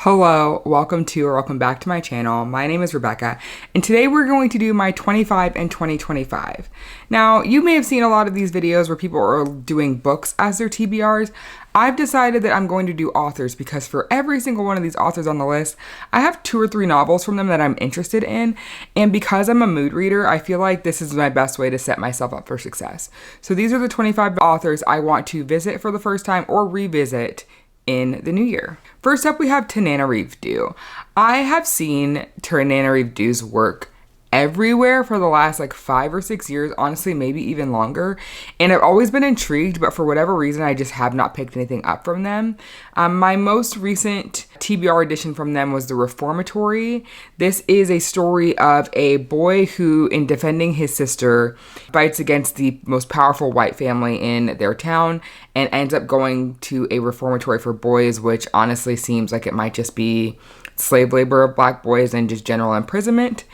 Hello, welcome to or welcome back to my channel. My name is Rebecca, and today we're going to do my 25 and 2025. Now, you may have seen a lot of these videos where people are doing books as their TBRs. I've decided that I'm going to do authors because for every single one of these authors on the list, I have 2 or 3 novels from them that I'm interested in, and because I'm a mood reader, I feel like this is my best way to set myself up for success. So these are the 25 authors I want to visit for the first time or revisit in the new year. First up, we have Tananarive Due. I have seen Tananarive Due's work everywhere for the last 5 or 6 years, honestly, maybe even longer. And I've always been intrigued, but for whatever reason, I just have not picked anything up from them. My most recent TBR edition from them was The Reformatory. This is a story of a boy who, in defending his sister, fights against the most powerful white family in their town and ends up going to a reformatory for boys, which honestly seems like it might just be slave labor of black boys and just general imprisonment.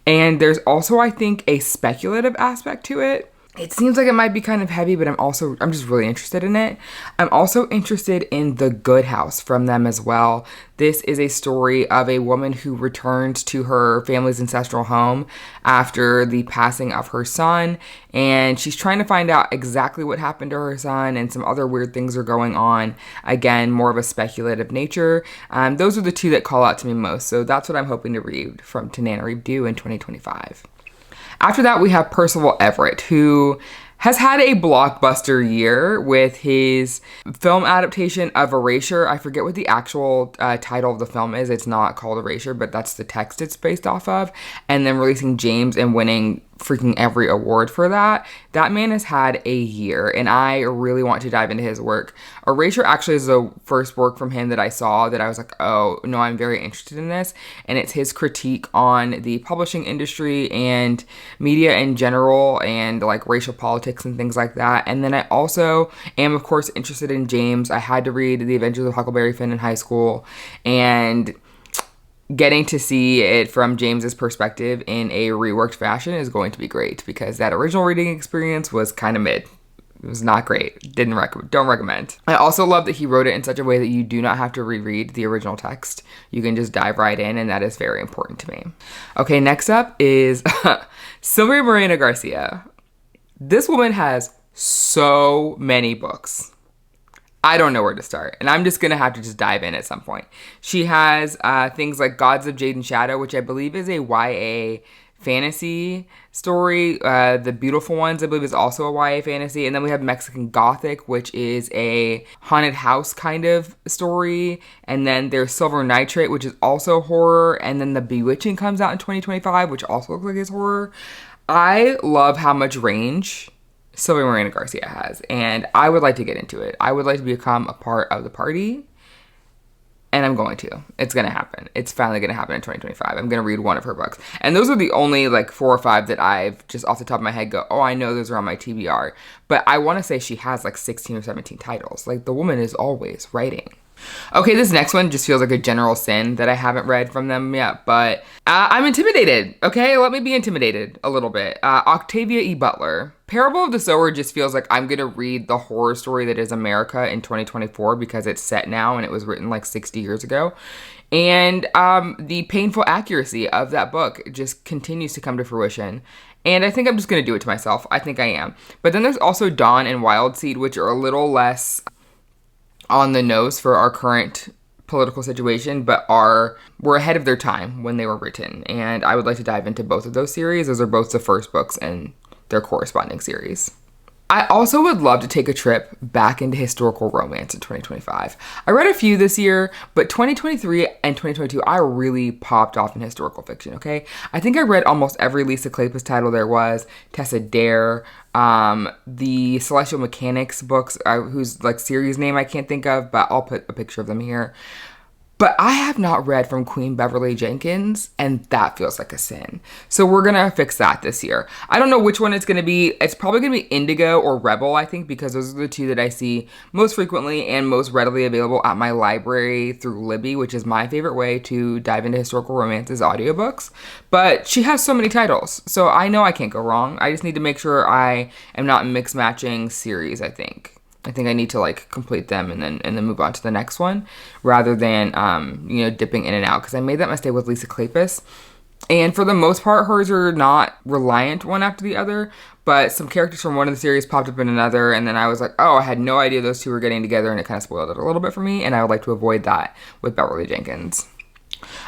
And there's also, I think, a speculative aspect to it. It seems like it might be kind of heavy, but I'm just really interested in it. I'm also interested in The Good House from them as well. This is a story of a woman who returns to her family's ancestral home after the passing of her son, and she's trying to find out exactly what happened to her son, and some other weird things are going on. Again, more of a speculative nature. Those are the 2 that call out to me most, so that's what I'm hoping to read from Tananarive Due in 2025. After that, we have Percival Everett, who has had a blockbuster year with his film adaptation of Erasure. I forget what the actual title of the film is. It's not called Erasure, but that's the text it's based off of. And then releasing James and winning freaking every award for that. That man has had a year, and I really want to dive into his work. Erasure actually is the first work from him that I saw that I was like, oh, no, I'm very interested in this. And it's his critique on the publishing industry and media in general and racial politics and things like that. And then I also am, of course, interested in James. I had to read The Adventures of Huckleberry Finn in high school, and getting to see it from James's perspective in a reworked fashion is going to be great because that original reading experience was kind of mid. It was not great. Don't recommend. I also love that he wrote it in such a way that you do not have to reread the original text. You can just dive right in, and that is very important to me. Okay, next up is Silvia Moreno-Garcia. This woman has so many books. I don't know where to start, and I'm just going to have to just dive in at some point. She has things like Gods of Jade and Shadow, which I believe is a YA fantasy story. The Beautiful Ones, I believe, is also a YA fantasy. And then we have Mexican Gothic, which is a haunted house kind of story. And then there's Silver Nitrate, which is also horror. And then The Bewitching comes out in 2025, which also looks like it's horror. I love how much range Silvia Moreno-Garcia has, and I would like to get into it. I would like to become a part of the party, and I'm going to. It's going to happen. It's finally going to happen in 2025. I'm going to read one of her books. And those are the only 4 or 5 that I've just off the top of my head go, oh, I know those are on my TBR. But I want to say she has 16 or 17 titles. The woman is always writing. Okay, this next one just feels like a general sin that I haven't read from them yet, but I'm intimidated, okay? Let me be intimidated a little bit. Octavia E. Butler. Parable of the Sower just feels like I'm going to read the horror story that is America in 2024 because it's set now and it was written 60 years ago. And the painful accuracy of that book just continues to come to fruition. And I think I'm just going to do it to myself. I think I am. But then there's also Dawn and Wild Seed, which are a little less on the nose for our current political situation, but were ahead of their time when they were written. And I would like to dive into both of those series. Those are both the first books in their corresponding series. I also would love to take a trip back into historical romance in 2025. I read a few this year, but 2023 and 2022, I really popped off in historical fiction, okay? I think I read almost every Lisa Kleypas title there was, Tessa Dare, the Celestial Mechanics books, whose series name I can't think of, but I'll put a picture of them here. But I have not read from Queen Beverly Jenkins, and that feels like a sin. So we're going to fix that this year. I don't know which one it's going to be. It's probably going to be Indigo or Rebel, I think, because those are the 2 that I see most frequently and most readily available at my library through Libby, which is my favorite way to dive into historical romances audiobooks. But she has so many titles, so I know I can't go wrong. I just need to make sure I am not mix-matching series, I think. I think I need to like complete them and then move on to the next one rather than, you know, dipping in and out. Because I made that mistake with Lisa Kleypas. And for the most part, hers are not reliant one after the other. But some characters from one of the series popped up in another. And then I was like, oh, I had no idea those two were getting together. And it kind of spoiled it a little bit for me. And I would like to avoid that with Beverly Jenkins.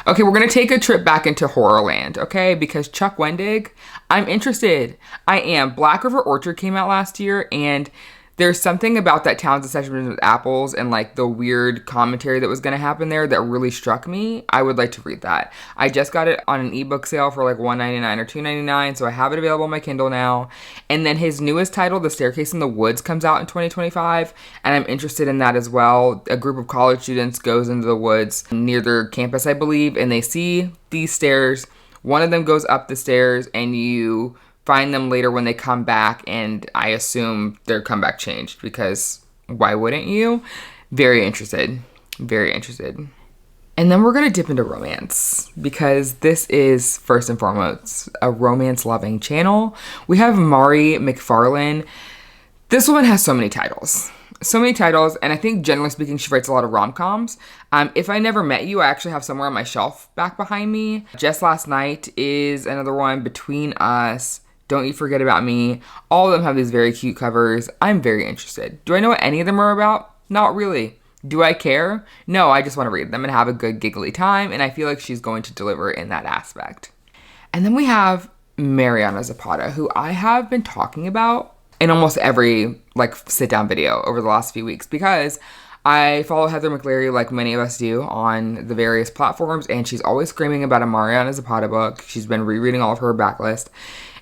Okay, we're going to take a trip back into Horrorland, okay? Because Chuck Wendig, I'm interested. I am. Black River Orchard came out last year, and there's something about that Towns and Sessions with Apples and like the weird commentary that was going to happen there that really struck me. I would like to read that. I just got it on an ebook sale for like $1.99 or $2.99, so I have it available on my Kindle now. And then his newest title, The Staircase in the Woods, comes out in 2025, and I'm interested in that as well. A group of college students goes into the woods near their campus, I believe, and they see these stairs. One of them goes up the stairs, and you find them later when they come back, and I assume their comeback changed because why wouldn't you? Very interested. Very interested. And then we're going to dip into romance because this is first and foremost a romance-loving channel. We have Mhairi McFarlane. This woman has so many titles. So many titles, and I think generally speaking, she writes a lot of rom-coms. If I Never Met You, I actually have somewhere on my shelf back behind me. Just Last Night is another one. Between Us, Don't You Forget About Me. All of them have these very cute covers. I'm very interested. Do I know what any of them are about? Not really. Do I care? No, I just want to read them and have a good giggly time, and I feel like she's going to deliver in that aspect. And then we have Mariana Zapata, who I have been talking about in almost every like sit-down video over the last few weeks because I follow Heather McLeary like many of us do on the various platforms, and she's always screaming about a Mariana Zapata book. She's been rereading all of her backlist.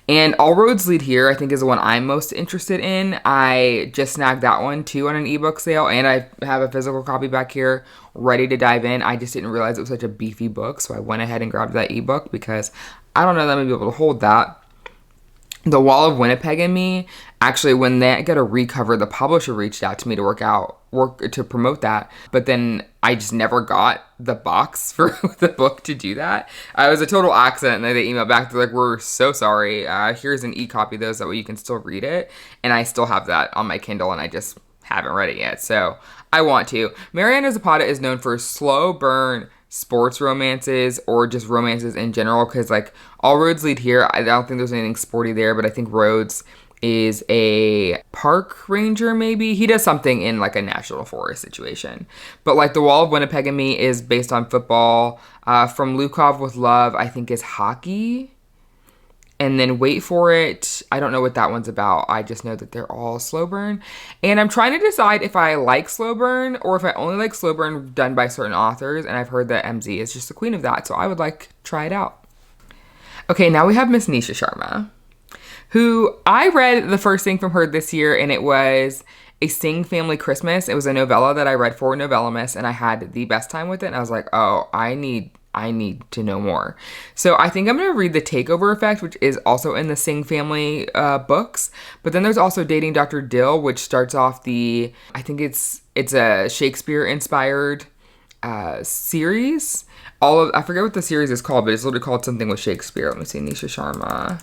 And All Roads Lead Here, I think, is the one I'm most interested in. I just snagged that one, too, on an ebook sale, and I have a physical copy back here ready to dive in. I just didn't realize it was such a beefy book, so I went ahead and grabbed that ebook because I don't know that I'm going to be able to hold that. The Wall of Winnipeg and Me, actually, when they got a recover, the publisher reached out to me to work to promote that, but then I just never got the box for the book to do that. It was a total accident, and then they emailed back, they're like, we're so sorry, here's an e-copy of those, that way you can still read it, and I still have that on my Kindle, and I just haven't read it yet, so I want to. Mariana Zapata is known for slow burn sports romances or just romances in general, because like All Roads Lead Here, I don't think there's anything sporty there, but I think Rhodes is a park ranger, maybe. He does something in like a national forest situation. But like The Wall of Winnipeg and Me is based on football. From Lukov with Love, I think, is hockey. And then Wait For It, I don't know what that one's about. I just know that they're all slow burn. And I'm trying to decide if I like slow burn or if I only like slow burn done by certain authors. And I've heard that MZ is just the queen of that. So I would like to try it out. Okay, now we have Miss Nisha Sharma, who I read the first thing from her this year, and it was A Sing Family Christmas. It was a novella that I read for Novellamus, and I had the best time with it. And I was like, oh, I need to know more. So I think I'm going to read The Takeover Effect, which is also in the Sing family books. But then there's also Dating Dr. Dill, which starts off I think it's a Shakespeare-inspired series. I forget what the series is called, but it's literally called something with Shakespeare. Let me see, Nisha Sharma.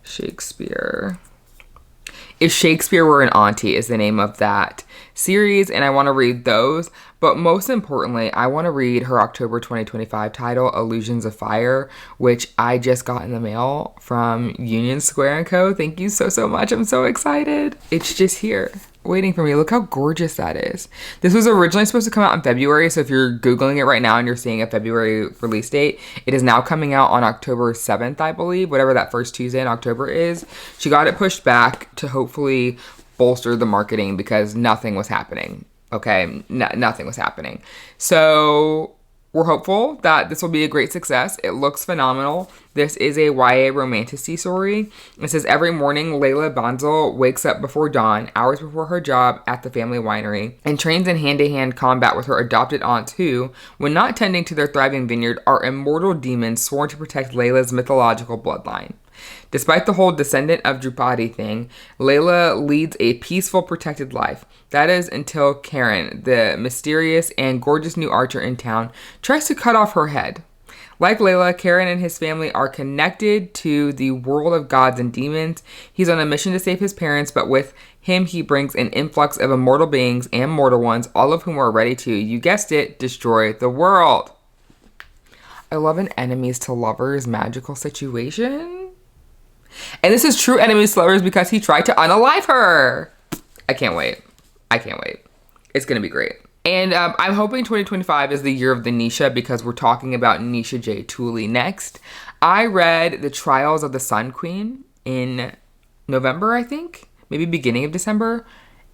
Shakespeare. If Shakespeare Were an Auntie is the name of that series, and I want to read those. But most importantly, I want to read her October 2025 title, Illusions of Fire, which I just got in the mail from Union Square & Co. Thank you so, so much. I'm so excited. It's just here, waiting for me. Look how gorgeous that is. This was originally supposed to come out in February, so if you're Googling it right now and you're seeing a February release date, it is now coming out on October 7th, I believe, whatever that first Tuesday in October is. She got it pushed back to hopefully bolster the marketing because nothing was happening. Okay, nothing was happening. So we're hopeful that this will be a great success. It looks phenomenal. This is a YA romantasy story. It says, every morning, Layla Banzel wakes up before dawn, hours before her job at the family winery, and trains in hand-to-hand combat with her adopted aunts who, when not tending to their thriving vineyard, are immortal demons sworn to protect Layla's mythological bloodline. Despite the whole descendant of Drupadi thing, Layla leads a peaceful, protected life. That is until Karen, the mysterious and gorgeous new archer in town, tries to cut off her head. Like Layla, Karen and his family are connected to the world of gods and demons. He's on a mission to save his parents, but with him, he brings an influx of immortal beings and mortal ones, all of whom are ready to, you guessed it, destroy the world. I love an enemies to lovers magical situation. And this is true enemies to lovers because he tried to unalive her. I can't wait. It's going to be great. And I'm hoping 2025 is the year of the Nisha because we're talking about Nisha J. Tuli next. I read The Trials of the Sun Queen in November, I think. Maybe beginning of December.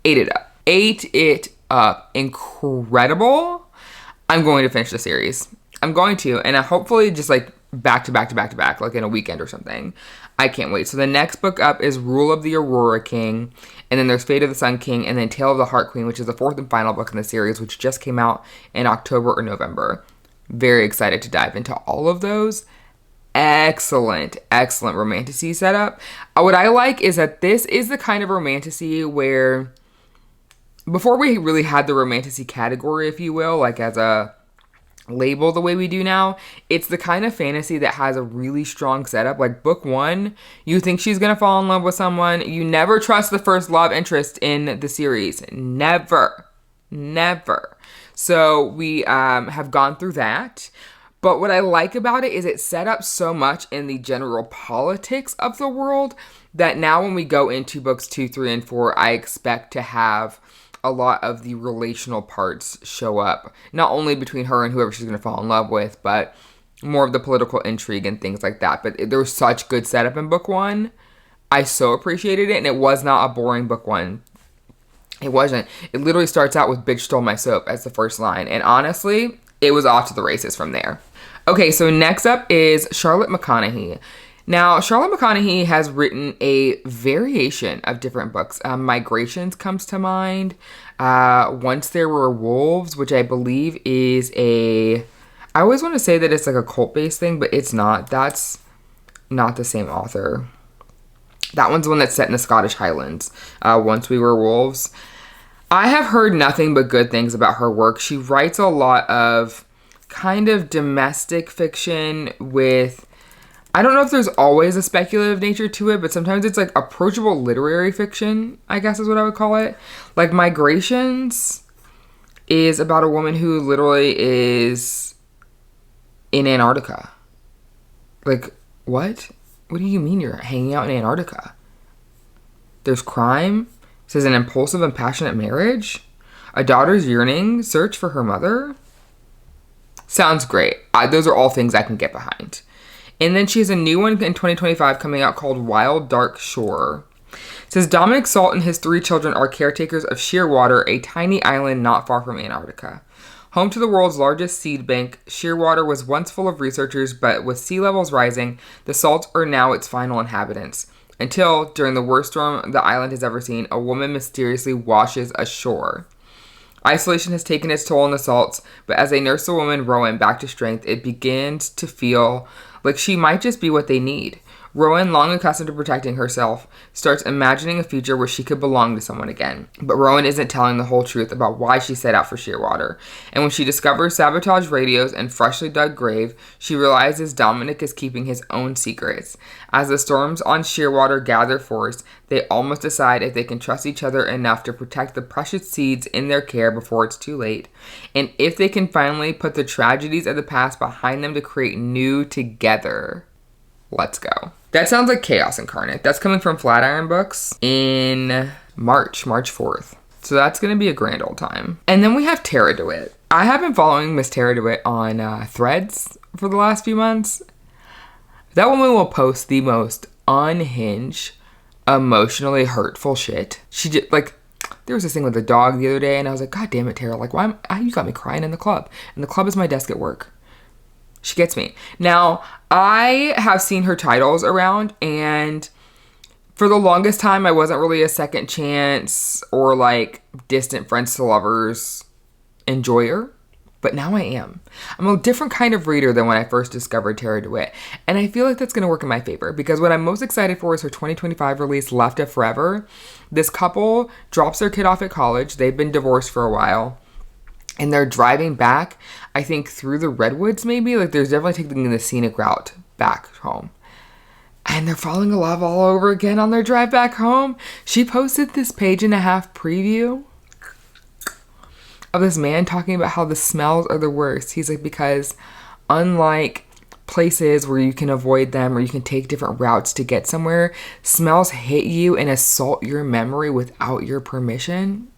Ate it up. Incredible. I'm going to finish the series. I'm going to. And I hopefully just like back to back, like in a weekend or something. I can't wait. So the next book up is Rule of the Aurora King. And then there's Fate of the Sun King. And then Tale of the Heart Queen, which is the fourth and final book in the series, which just came out in October or November. Very excited to dive into all of those. Excellent romantasy setup. What I like is that this is the kind of romantasy where before we really had the romantasy category, if you will, like as a label the way we do now, it's the kind of fantasy that has a really strong setup. Like book one, you think she's gonna fall in love with someone. You never trust the first love interest in the series. Never. So we have gone through that. But what I like about it is it set up so much in the general politics of the world that now when we go into books 2, 3, and 4, I expect to have a lot of the relational parts show up. Not only between her and whoever she's going to fall in love with, but more of the political intrigue and things like that. But there was such good setup in book one. I so appreciated it, and it was not a boring book one. It wasn't. It literally starts out with "Bitch stole my soap" as the first line. And honestly, it was off to the races from there. Okay, so next up is Charlotte McConaughey. Now, Charlotte McConaughey has written a variation of different books. Migrations comes to mind. Once There Were Wolves, which I believe is I always want to say that it's like a cult-based thing, but it's not. That's not the same author. That one's the one that's set in the Scottish Highlands. Once We Were Wolves. I have heard nothing but good things about her work. She writes a lot of kind of domestic fiction with, I don't know if there's always a speculative nature to it, but sometimes it's like approachable literary fiction, I guess is what I would call it. Like Migrations is about a woman who literally is in Antarctica. Like, what? What do you mean you're hanging out in Antarctica? There's crime. It says an impulsive and passionate marriage. A daughter's yearning search for her mother. Sounds great. Those are all things I can get behind. And then she has a new one in 2025 coming out called Wild Dark Shore. It says Dominic Salt and his 3 children are caretakers of Shearwater, a tiny island not far from Antarctica. Home to the world's largest seed bank, Shearwater was once full of researchers, but with sea levels rising, the Salts are now its final inhabitants. Until, during the worst storm the island has ever seen, a woman mysteriously washes ashore. Isolation has taken its toll on the Salts, but as they nurse the woman Rowan back to strength, it begins to feel like she might just be what they need. Rowan, long accustomed to protecting herself, starts imagining a future where she could belong to someone again. But Rowan isn't telling the whole truth about why she set out for Shearwater. And when she discovers sabotaged radios and freshly dug grave, she realizes Dominic is keeping his own secrets. As the storms on Shearwater gather force, they almost decide if they can trust each other enough to protect the precious seeds in their care before it's too late. And if they can finally put the tragedies of the past behind them to create new together. Let's go. That sounds like chaos incarnate. That's coming from Flatiron Books in March 4th. So that's going to be a grand old time. And then we have Tarah DeWitt. I have been following Miss Tarah DeWitt on Threads for the last few months. That woman will post the most unhinged, emotionally hurtful shit. She did, like, there was this thing with the dog the other day, and I was like, God damn it, Tarah. Like, you got me crying in the club. And the club is my desk at work. She gets me. Now, I have seen her titles around, and for the longest time, I wasn't really a second chance or like distant friends to lovers enjoyer, but now I am. I'm a different kind of reader than when I first discovered Tarah DeWitt, and I feel like that's going to work in my favor because what I'm most excited for is her 2025 release, Left of Forever. This couple drops their kid off at college. They've been divorced for a while. And they're driving back, I think, through the redwoods maybe. Like, there's definitely taking the scenic route back home. And they're falling in love all over again on their drive back home. She posted this 1.5-page preview of this man talking about how the smells are the worst. He's like, because unlike places where you can avoid them or you can take different routes to get somewhere, smells hit you and assault your memory without your permission.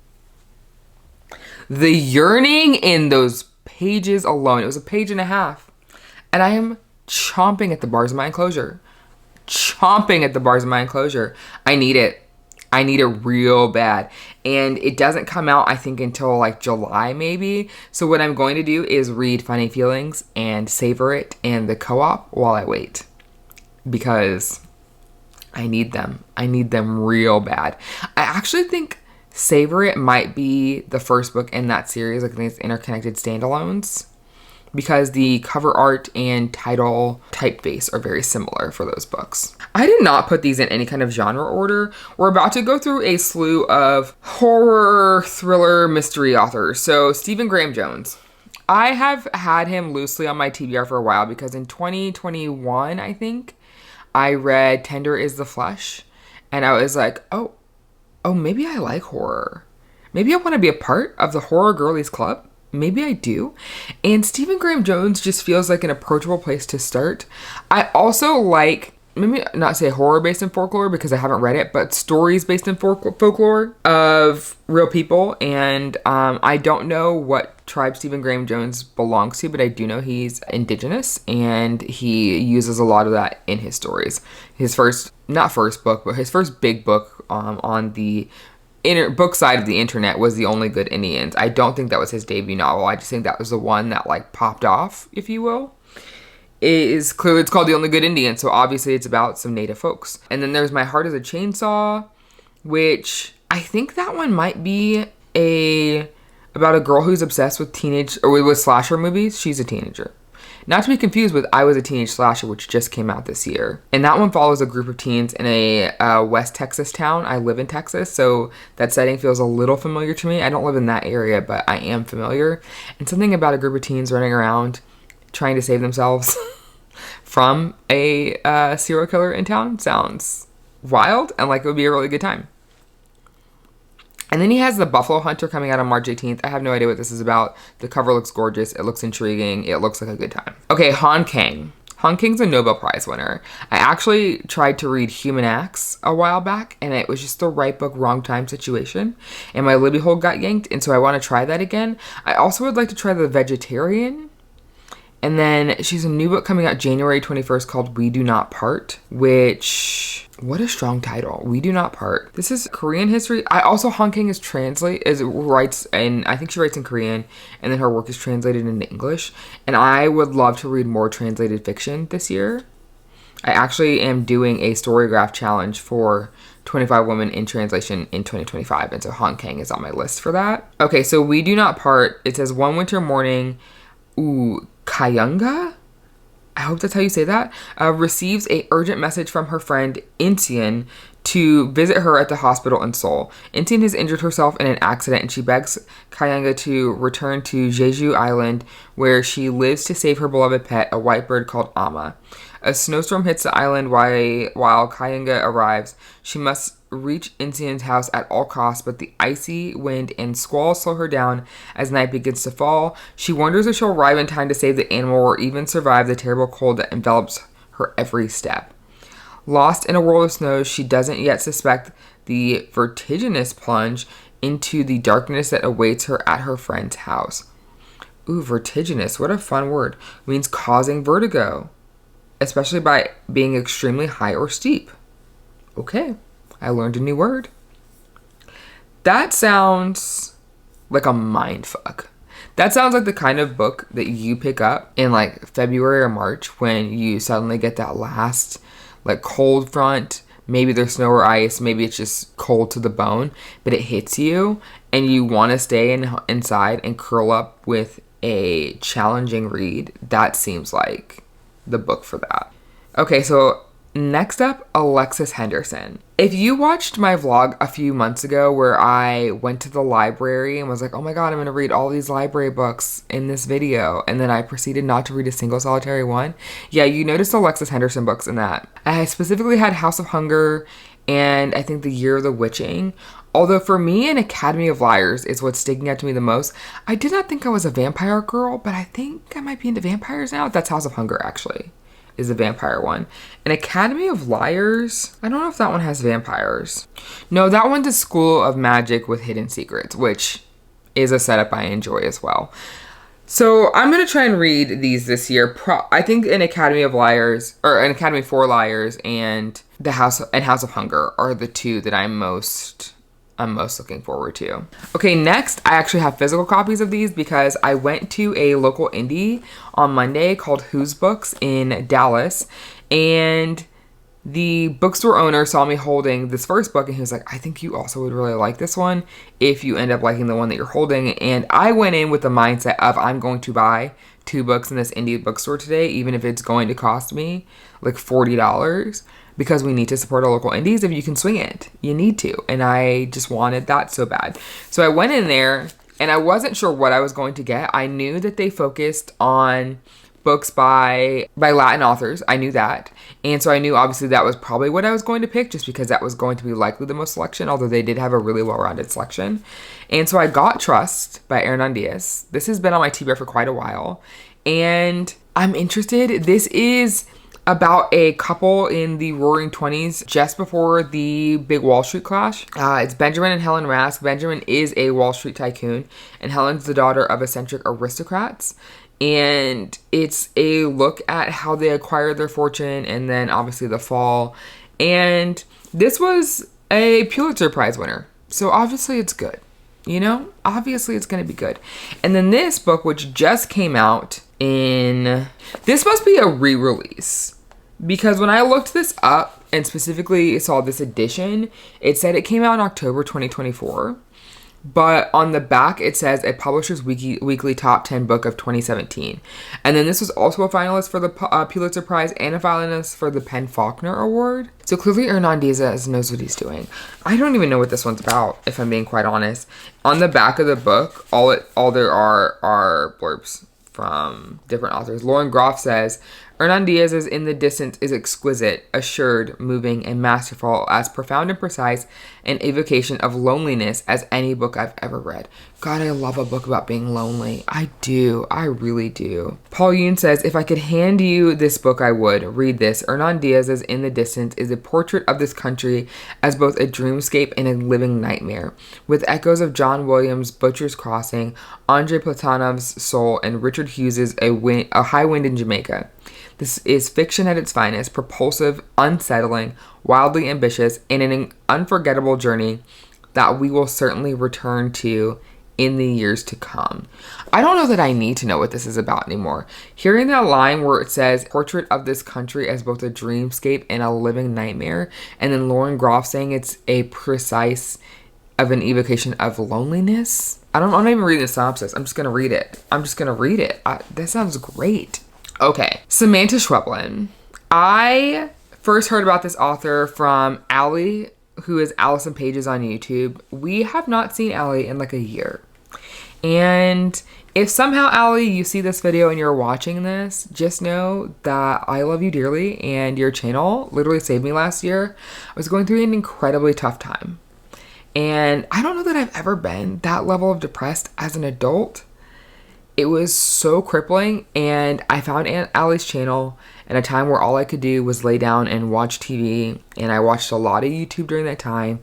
The yearning in those pages alone, it was 1.5 pages. And I am chomping at the bars of my enclosure. Chomping at the bars of my enclosure. I need it. I need it real bad. And it doesn't come out, I think, until like July maybe. So what I'm going to do is read Funny Feelings and Savor It and The Co-op while I wait. Because I need them. I need them real bad. I actually think Savor It might be the first book in that series. Like, I think it's interconnected standalones. Because the cover art and title typeface are very similar for those books. I did not put these in any kind of genre order. We're about to go through a slew of horror, thriller, mystery authors. So Stephen Graham Jones. I have had him loosely on my TBR for a while because in 2021, I think, I read Tender is the Flesh. And I was like, oh, maybe I like horror. Maybe I want to be a part of the Horror Girlies Club. Maybe I do. And Stephen Graham Jones just feels like an approachable place to start. I also like, maybe not say horror based in folklore because I haven't read it, but stories based in folklore of real people. And I don't know what tribe Stephen Graham Jones belongs to, but I do know he's indigenous and he uses a lot of that in his stories. His first big book on the book side of the internet was The Only Good Indians. I don't think that was his debut novel. I just think that was the one that like popped off, if you will. It's called The Only Good Indian, so obviously it's about some native folks. And then there's My Heart is a Chainsaw, which I think that one might be about a girl who's obsessed with with slasher movies. She's a teenager. Not to be confused with I Was a Teenage Slasher, which just came out this year. And that one follows a group of teens in a West Texas town. I live in Texas, so that setting feels a little familiar to me. I don't live in that area, but I am familiar. And something about a group of teens running around trying to save themselves from a serial killer in town sounds wild and like it would be a really good time. And then he has The Buffalo Hunter coming out on March 18th. I have no idea what this is about. The cover looks gorgeous. It looks intriguing. It looks like a good time. Okay, Han Kang. Han Kang's a Nobel Prize winner. I actually tried to read Human Acts a while back, and it was just the right book, wrong time situation. And my Libby hole got yanked, and so I want to try that again. I also would like to try The Vegetarian. And then she's a new book coming out January 21st called We Do Not Part, which, what a strong title. We Do Not Part. This is Korean history. Han Kang writes in, I think she writes in Korean, and then her work is translated into English. And I would love to read more translated fiction this year. I actually am doing a Storygraph challenge for 25 women in translation in 2025. And so Han Kang is on my list for that. Okay, so We Do Not Part. It says one winter morning, Kayanga, I hope that's how you say that, receives a urgent message from her friend Intian to visit her at the hospital in Seoul. Intian has injured herself in an accident and she begs Kayanga to return to Jeju Island where she lives to save her beloved pet, a white bird called Ama. A snowstorm hits the island while Kayanga arrives. She must reach Intian's house at all costs, but the icy wind and squalls slow her down as night begins to fall. She wonders if she'll arrive in time to save the animal or even survive the terrible cold that envelops her every step. Lost in a world of snow, she doesn't yet suspect the vertiginous plunge into the darkness that awaits her at her friend's house. Ooh, vertiginous, what a fun word. It means causing vertigo, especially by being extremely high or steep. Okay. I learned a new word. That sounds like a mindfuck. That sounds like the kind of book that you pick up in like February or March when you suddenly get that last like cold front. Maybe there's snow or ice. Maybe it's just cold to the bone, but it hits you and you want to stay inside and curl up with a challenging read. That seems like the book for that. Okay, so Next up, Alexis Henderson. If you watched my vlog a few months ago where I went to the library and was like, oh my god, I'm going to read all these library books in this video, and then I proceeded not to read a single solitary one, yeah, you noticed Alexis Henderson books in that. I specifically had House of Hunger and I think The Year of the Witching. Although for me, An Academy of Liars is what's sticking out to me the most. I did not think I was a vampire girl, but I think I might be into vampires now. That's House of Hunger, actually, is the vampire one. An Academy of Liars, I don't know if that one has vampires. No, that one's a School of Magic with Hidden Secrets, which is a setup I enjoy as well. So I'm going to try and read these this year. I think An Academy of Liars, or An Academy for Liars, and House of Hunger are the two that I'm most looking forward to. Okay, next, I actually have physical copies of these because I went to a local indie on Monday called Who's Books in Dallas, and the bookstore owner saw me holding this first book and he was like, I think you also would really like this one if you end up liking the one that you're holding. And I went in with the mindset of I'm going to buy 2 books in this indie bookstore today, even if it's going to cost me like $40, because we need to support our local indies. If you can swing it, you need to. And I just wanted that so bad. So I went in there and I wasn't sure what I was going to get. I knew that they focused on books by Latin authors. I knew that. And so I knew obviously that was probably what I was going to pick, just because that was going to be likely the most selection, although they did have a really well-rounded selection. And so I got Trust by Hernan Diaz. This has been on my TBR for quite a while, and I'm interested. This is about a couple in the roaring 20s, just before the big Wall Street crash. It's Benjamin and Helen Rask. Benjamin is a Wall Street tycoon, and Helen's the daughter of eccentric aristocrats. And it's a look at how they acquired their fortune and then obviously the fall. And this was a Pulitzer Prize winner. So obviously it's good. You know, obviously it's going to be good. And then this book, which just came out this must be a re-release, because when I looked this up and specifically saw this edition, it said it came out in October 2024. But on the back, it says a Publisher's Weekly Top 10 Book of 2017. And then this was also a finalist for the Pulitzer Prize and a finalist for the PEN/Faulkner Award. So clearly Hernan Diaz knows what he's doing. I don't even know what this one's about, if I'm being quite honest. On the back of the book, all there are blurbs from different authors. Lauren Groff says, Hernan Diaz's In the Distance is exquisite, assured, moving, and masterful, as profound and precise an evocation of loneliness as any book I've ever read. God, I love a book about being lonely. I do. I really do. Paul Yoon says, if I could hand you this book, I would. Read this. Hernan Diaz's In the Distance is a portrait of this country as both a dreamscape and a living nightmare, with echoes of John Williams' Butcher's Crossing, Andrei Platonov's Soul, and Richard Hughes's A High Wind in Jamaica. This is fiction at its finest, propulsive, unsettling, wildly ambitious, and an unforgettable journey that we will certainly return to in the years to come. I don't know that I need to know what this is about anymore. Hearing that line where it says, portrait of this country as both a dreamscape and a living nightmare, and then Lauren Groff saying it's a precise of an evocation of loneliness. I'm not even reading the synopsis. I'm just going to read it. That sounds great. Okay, Samantha Schweblin. I first heard about this author from Allie, who is Allison Pages on YouTube. We have not seen Allie in like a year. And if somehow, Allie, you see this video and you're watching this, just know that I love you dearly, and your channel literally saved me last year. I was going through an incredibly tough time. And I don't know that I've ever been that level of depressed as an adult. It was so crippling, and I found Aunt Allie's channel at a time where all I could do was lay down and watch TV, and I watched a lot of YouTube during that time.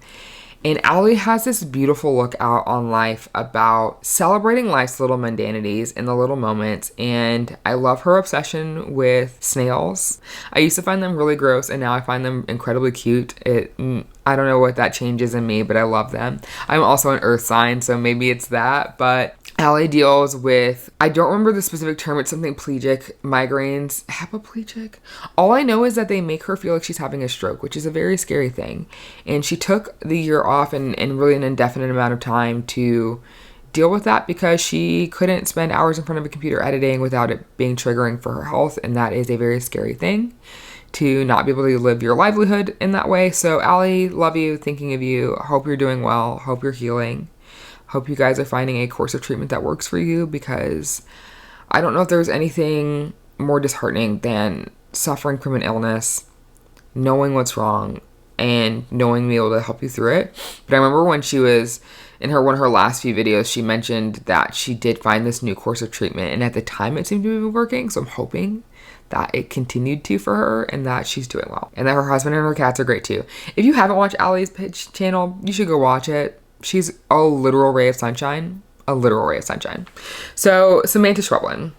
And Allie has this beautiful look out on life about celebrating life's little mundanities and the little moments, and I love her obsession with snails. I used to find them really gross, and now I find them incredibly cute. I don't know what that changes in me, but I love them. I'm also an earth sign, so maybe it's that, but Allie deals with, I don't remember the specific term, it's something plegic, migraines, hepiplegic. All I know is that they make her feel like she's having a stroke, which is a very scary thing. And she took the year off and really an indefinite amount of time to deal with that, because she couldn't spend hours in front of a computer editing without it being triggering for her health, and that is a very scary thing to not be able to live your livelihood in that way. So Allie, love you, thinking of you. Hope you're doing well. Hope you're healing. Hope you guys are finding a course of treatment that works for you, because I don't know if there's anything more disheartening than suffering from an illness, knowing what's wrong, and knowing me able to help you through it. But I remember when she was in one of her last few videos, she mentioned that she did find this new course of treatment, and at the time it seemed to be working. So I'm hoping that it continued to for her, and that she's doing well, and that her husband and her cats are great too. If you haven't watched Allie's pitch channel, you should go watch it. She's a literal ray of sunshine. A literal ray of sunshine. So Samantha Schweblin.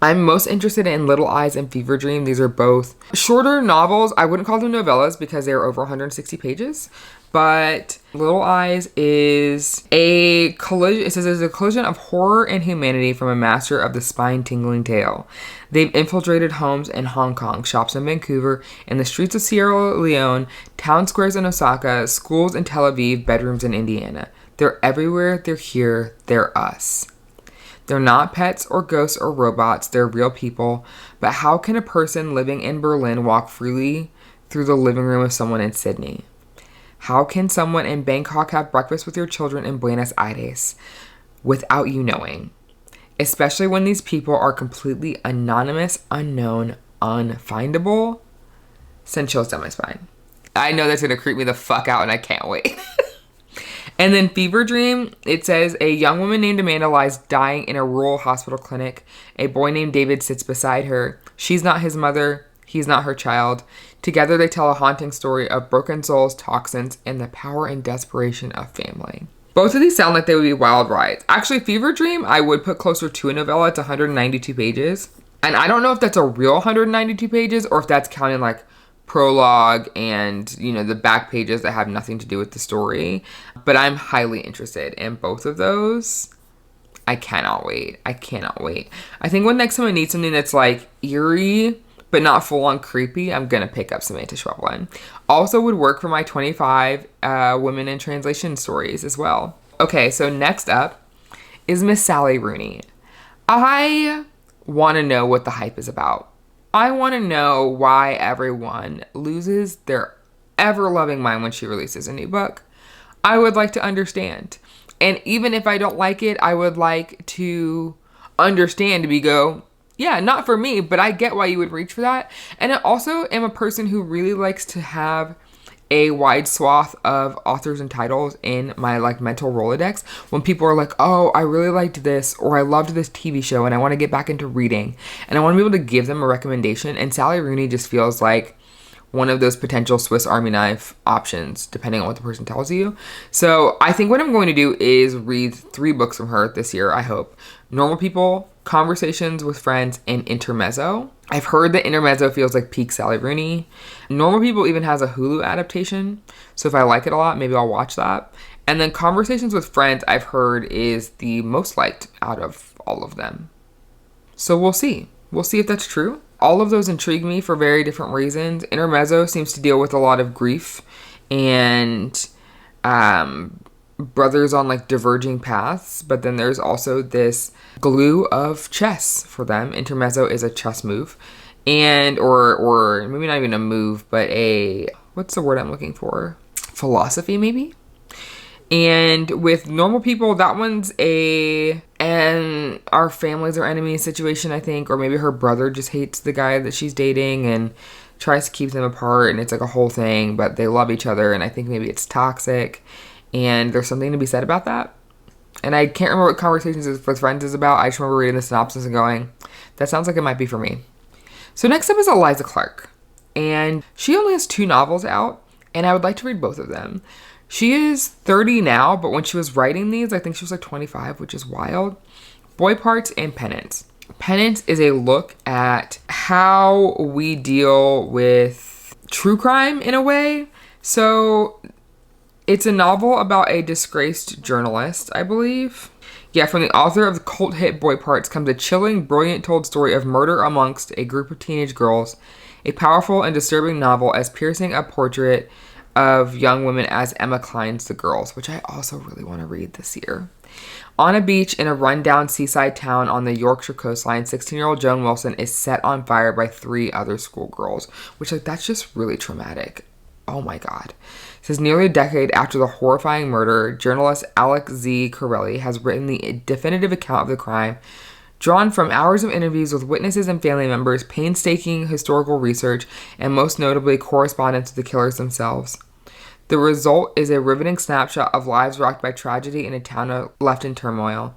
I'm most interested in Little Eyes and Fever Dream. These are both shorter novels. I wouldn't call them novellas because they're over 160 pages. But Little Eyes is a collision. It says there's a collision of horror and humanity from a master of the spine-tingling tale. They've infiltrated homes in Hong Kong, shops in Vancouver, and the streets of Sierra Leone, town squares in Osaka, schools in Tel Aviv, bedrooms in Indiana. They're everywhere. They're here. They're us. They're not pets or ghosts or robots. They're real people. But how can a person living in Berlin walk freely through the living room of someone in Sydney? How can someone in Bangkok have breakfast with your children in Buenos Aires without you knowing? Especially when these people are completely anonymous, unknown, unfindable. Send chills down my spine. I know that's going to creep me the fuck out, and I can't wait. And then Fever Dream, it says, a young woman named Amanda lies dying in a rural hospital clinic. A boy named David sits beside her. She's not his mother. He's not her child. Together they tell a haunting story of broken souls, toxins, and the power and desperation of family. Both of these sound like they would be wild rides. Actually, Fever Dream, I would put closer to a novella. It's 192 pages. And I don't know if that's a real 192 pages or if that's counting like prologue and, you know, the back pages that have nothing to do with the story. But I'm highly interested in both of those. I cannot wait. I cannot wait. I think when next time I need something that's like eerie but not full on creepy, I'm gonna pick up Samantha Schweblin. Also would work for my 25 women in translation stories as well. Okay, so next up is Miss Sally Rooney. I want to know what the hype is about. I want to know why everyone loses their ever-loving mind when she releases a new book. I would like to understand. And even if I don't like it, I would like to understand yeah, not for me, but I get why you would reach for that. And I also am a person who really likes to have a wide swath of authors and titles in my like mental Rolodex. When people are like, oh, I really liked this, or I loved this TV show and I want to get back into reading, and I want to be able to give them a recommendation. And Sally Rooney just feels like one of those potential Swiss Army knife options, depending on what the person tells you. So I think what I'm going to do is read 3 books from her this year, I hope. Normal People, Conversations with Friends, and Intermezzo. I've heard that Intermezzo feels like peak Sally Rooney. Normal People even has a Hulu adaptation, so if I like it a lot, maybe I'll watch that. And then Conversations with Friends, I've heard, is the most liked out of all of them. So we'll see. We'll see if that's true. All of those intrigue me for very different reasons. Intermezzo seems to deal with a lot of grief and brothers on like diverging paths, but then there's also this glue of chess for them. Intermezzo is a chess move, and or maybe not even a move, but what's the word I'm looking for? Philosophy, maybe. And with Normal People, that one's and our families are enemies situation, I think, or maybe her brother just hates the guy that she's dating and tries to keep them apart, and it's like a whole thing, but they love each other, and I think maybe it's toxic. And there's something to be said about that. And I can't remember what Conversations with Friends is about. I just remember reading the synopsis and going, that sounds like it might be for me. So next up is Eliza Clark. And she only has 2 novels out, and I would like to read both of them. She is 30 now, but when she was writing these, I think she was like 25, which is wild. Boy Parts and Penance. Penance is a look at how we deal with true crime in a way. So it's a novel about a disgraced journalist, I believe. Yeah, from the author of the cult hit Boy Parts comes a chilling, brilliant told story of murder amongst a group of teenage girls. A powerful and disturbing novel as piercing a portrait of young women as Emma Cline's The Girls, which I also really want to read this year. On a beach in a rundown seaside town on the Yorkshire coastline, 16-year-old Joan Wilson is set on fire by 3 other schoolgirls, which, like, that's just really traumatic. Oh my God. It says nearly a decade after the horrifying murder, journalist Alex Z. Corelli has written the definitive account of the crime, drawn from hours of interviews with witnesses and family members, painstaking historical research, and most notably correspondence with the killers themselves. The result is a riveting snapshot of lives rocked by tragedy in a town left in turmoil.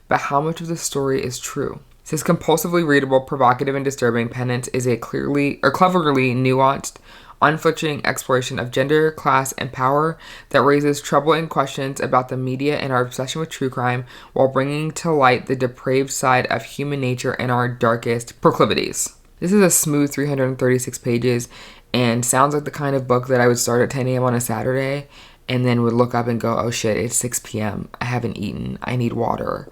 But how much of the story is true? It says compulsively readable, provocative, and disturbing, Penance is a cleverly nuanced, unflinching exploration of gender, class, and power that raises troubling questions about the media and our obsession with true crime while bringing to light the depraved side of human nature and our darkest proclivities. This is a smooth 336 pages and sounds like the kind of book that I would start at 10 a.m. on a Saturday and then would look up and go, oh shit, it's 6 p.m. I haven't eaten. I need water.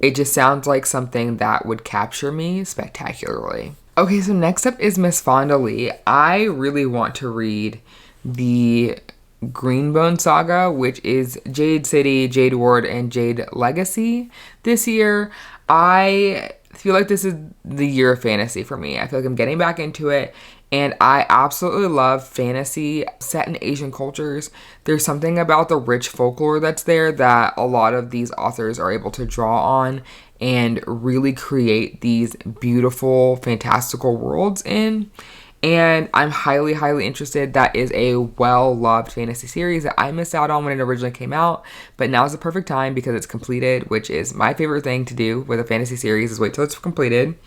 It just sounds like something that would capture me spectacularly. Okay, so next up is Miss Fonda Lee. I really want to read the Greenbone Saga, which is Jade City, Jade Ward, and Jade Legacy this year. I feel like this is the year of fantasy for me. I feel like I'm getting back into it, and I absolutely love fantasy set in Asian cultures. There's something about the rich folklore that's there that a lot of these authors are able to draw on and really create these beautiful, fantastical worlds in. And I'm highly, highly interested. That is a well-loved fantasy series that I missed out on when it originally came out. But now is the perfect time because it's completed, which is my favorite thing to do with a fantasy series is wait till it's completed.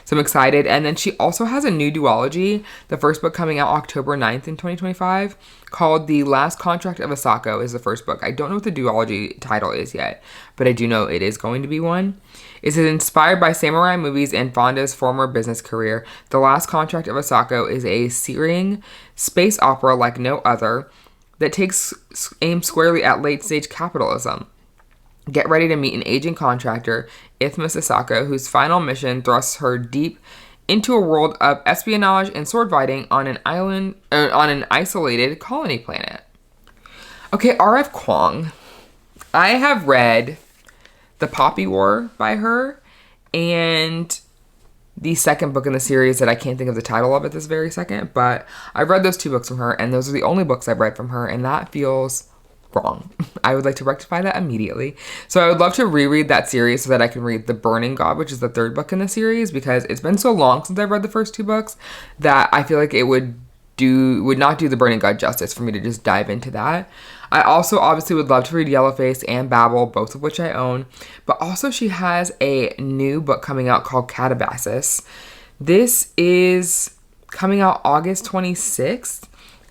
So I'm excited. And then she also has a new duology, the first book coming out October 9th in 2025, called The Last Contract of Asako is the first book. I don't know what the duology title is yet, but I do know it is going to be one. It is inspired by samurai movies and Fonda's former business career. The Last Contract of Asako is a searing space opera like no other that takes aim squarely at late-stage capitalism. Get ready to meet an aging contractor, Ithmus Asako, whose final mission thrusts her deep into a world of espionage and sword fighting on an isolated colony planet. Okay, R.F. Kuang. I have read The Poppy War by her, and the second book in the series that I can't think of the title of at this very second, but I've read those 2 books from her, and those are the only books I've read from her, and that feels wrong. I would like to rectify that immediately. So I would love to reread that series so that I can read The Burning God, which is the 3rd book in the series, because it's been so long since I've read the first 2 books that I feel like it would not do The Burning God justice for me to just dive into that. I also obviously would love to read Yellowface and Babel, both of which I own. But also she has a new book coming out called Catabasis. This is coming out August 26th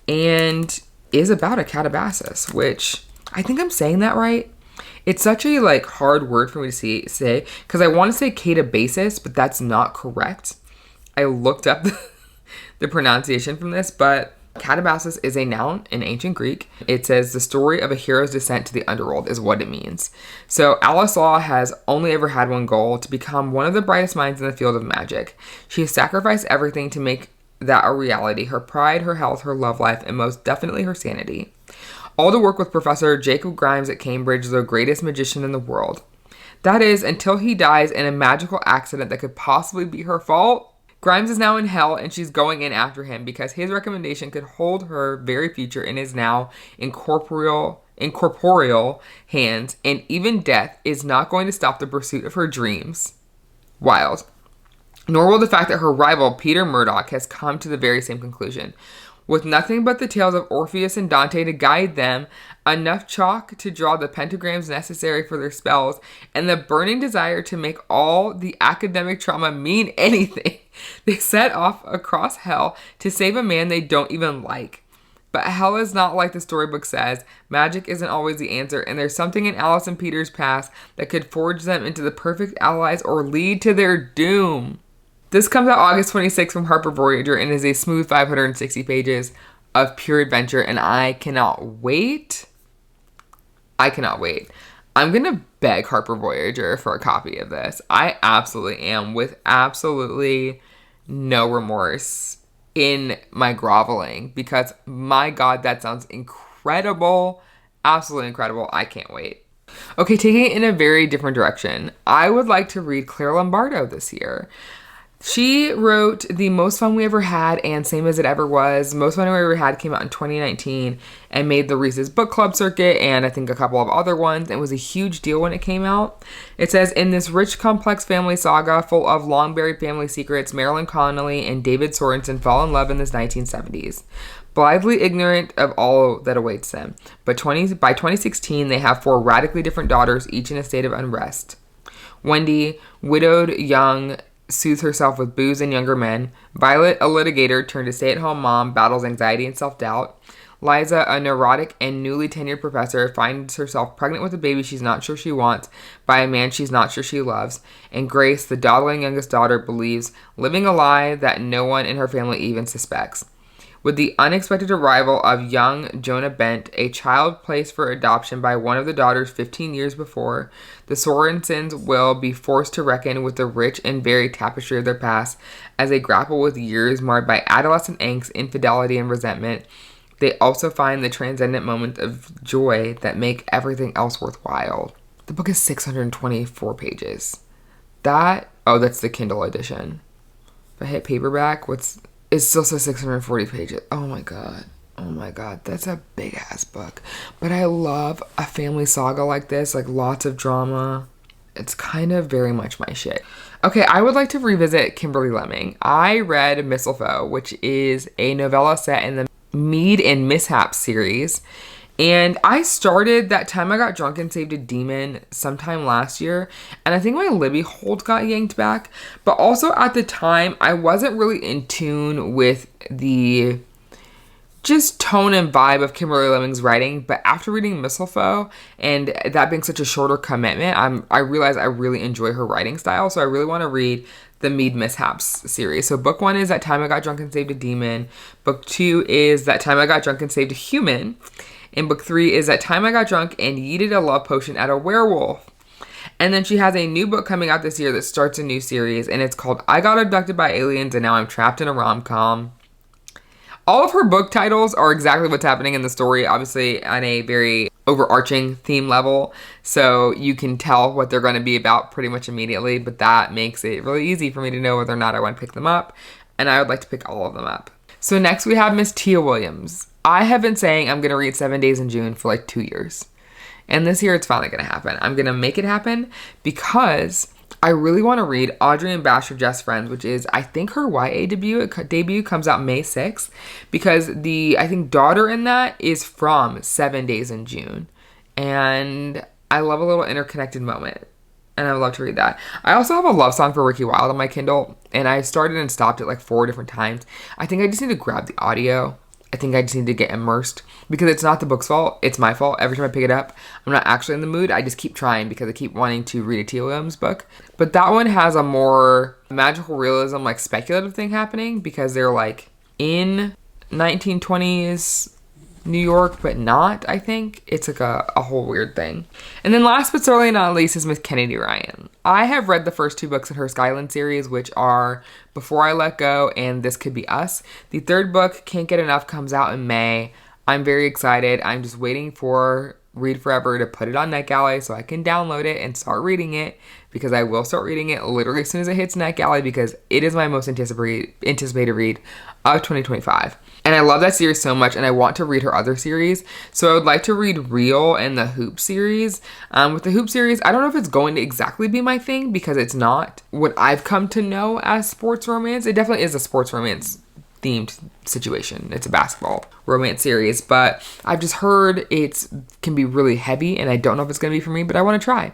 and is about a catabasis, which I think I'm saying that right. It's such a hard word for me to say because I want to say catabasis, but that's not correct. I looked up the pronunciation from this, but catabasis is a noun in ancient Greek. It says the story of a hero's descent to the underworld is what it means. So Alice Law has only ever had one goal: to become one of the brightest minds in the field of magic. She has sacrificed everything to make that a reality: her pride, her health, her love life, and most definitely her sanity. All to work with Professor Jacob Grimes at Cambridge, the greatest magician in the world. That is, until he dies in a magical accident that could possibly be her fault. Grimes is now in hell, and she's going in after him because his recommendation could hold her very future in his now incorporeal hands, and even death is not going to stop the pursuit of her dreams. Wild. Nor will the fact that her rival, Peter Murdoch, has come to the very same conclusion. With nothing but the tales of Orpheus and Dante to guide them, enough chalk to draw the pentagrams necessary for their spells, and the burning desire to make all the academic trauma mean anything, they set off across hell to save a man they don't even like. But hell is not like the storybook says. Magic isn't always the answer, and there's something in Alice and Peter's past that could forge them into the perfect allies or lead to their doom. This comes out August 26th from Harper Voyager and is a smooth 560 pages of pure adventure, and I cannot wait. I'm going to beg Harper Voyager for a copy of this. I absolutely am, with absolutely no remorse. in my groveling because my God, that sounds incredible. Absolutely incredible. I can't wait. Okay, taking it in a very different direction, I would like to read Claire Lombardo this year. She wrote The Most Fun We Ever Had and Same As It Ever Was. Most Fun We Ever Had came out in 2019 and made the Reese's Book Club circuit and I think a couple of other ones. It was a huge deal when it came out. It says, in this rich, complex family saga full of long-buried family secrets, Marilyn Connolly and David Sorensen fall in love in the 1970s. Blithely ignorant of all that awaits them. But by 2016, they have 4 radically different daughters, each in a state of unrest. Wendy, widowed young, soothes herself with booze and younger men. Violet, a litigator turned a stay-at-home mom, battles anxiety and self-doubt. Liza, a neurotic and newly tenured professor, finds herself pregnant with a baby she's not sure she wants by a man she's not sure she loves. And Grace, the dawdling youngest daughter, believes, living a lie that no one in her family even suspects. With the unexpected arrival of young Jonah Bent, a child placed for adoption by one of the daughters 15 years before, the Sorensens will be forced to reckon with the rich and varied tapestry of their past as they grapple with years marred by adolescent angst, infidelity, and resentment. They also find the transcendent moments of joy that make everything else worthwhile. The book is 624 pages. That's the Kindle edition. If I hit paperback, it still says 640 pages. Oh my God. That's a big ass book. But I love a family saga like this, like lots of drama. It's kind of very much my shit. Okay, I would like to revisit Kimberly Lemming. I read Mistletoe, which is a novella set in the Mead and Mishaps series. And I started That Time I Got Drunk and Saved a Demon sometime last year. And I think my Libby hold got yanked back. But also at the time, I wasn't really in tune with the just tone and vibe of Kimberly Lemming's writing. But after reading Mistletoe and that being such a shorter commitment, I realized I really enjoy her writing style. So I really want to read the Mead Mishaps series. So book 1 is That Time I Got Drunk and Saved a Demon. Book 2 is That Time I Got Drunk and Saved a Human. And book 3 is That Time I Got Drunk and Yeeted a Love Potion at a Werewolf. And then she has a new book coming out this year that starts a new series, and it's called I Got Abducted by Aliens and Now I'm Trapped in a Rom-Com. All of her book titles are exactly what's happening in the story, obviously on a very overarching theme level. So you can tell what they're going to be about pretty much immediately, but that makes it really easy for me to know whether or not I want to pick them up. And I would like to pick all of them up. So next we have Miss Tia Williams. I have been saying I'm going to read 7 Days in June for like 2 years. And this year it's finally going to happen. I'm going to make it happen because I really want to read Audrey and Basher Just Friends, which is, I think, her YA debut. Debut comes out May 6th because I think, daughter in that is from 7 Days in June. And I love a little interconnected moment. And I would love to read that. I also have a love song for Ricky Wilde on my Kindle. And I started and stopped it like 4 different times. I think I just need to grab the audio. I think I just need to get immersed because it's not the book's fault. It's my fault. Every time I pick it up, I'm not actually in the mood. I just keep trying because I keep wanting to read a Tia Williams book. But that one has a more magical realism, like speculative thing happening because they're like in 1920s New York, but not, I think. It's like a whole weird thing. And then last but certainly not least is Miss Kennedy Ryan. I have read the first 2 books in her Skyland series, which are Before I Let Go and This Could Be Us. The 3rd book, Can't Get Enough, comes out in May. I'm very excited. I'm just waiting for Read Forever to put it on NetGalley so I can download it and start reading it, because I will start reading it literally as soon as it hits NetGalley because it is my most anticipated read of 2025. And I love that series so much, and I want to read her other series. So I would like to read Real and the Hoop series. With the Hoop series, I don't know if it's going to exactly be my thing because it's not what I've come to know as sports romance. It definitely is a sports romance themed situation. It's a basketball romance series, but I've just heard it can be really heavy, and I don't know if it's going to be for me, but I want to try.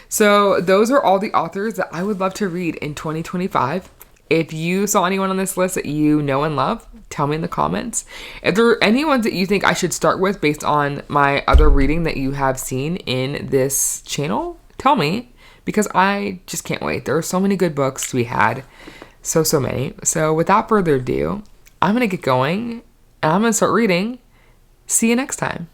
So those are all the authors that I would love to read in 2025. If you saw anyone on this list that you know and love, tell me in the comments. If there are any ones that you think I should start with based on my other reading that you have seen in this channel, tell me, because I just can't wait. There are so many good books to be had. So many. So without further ado, I'm going to get going and I'm going to start reading. See you next time.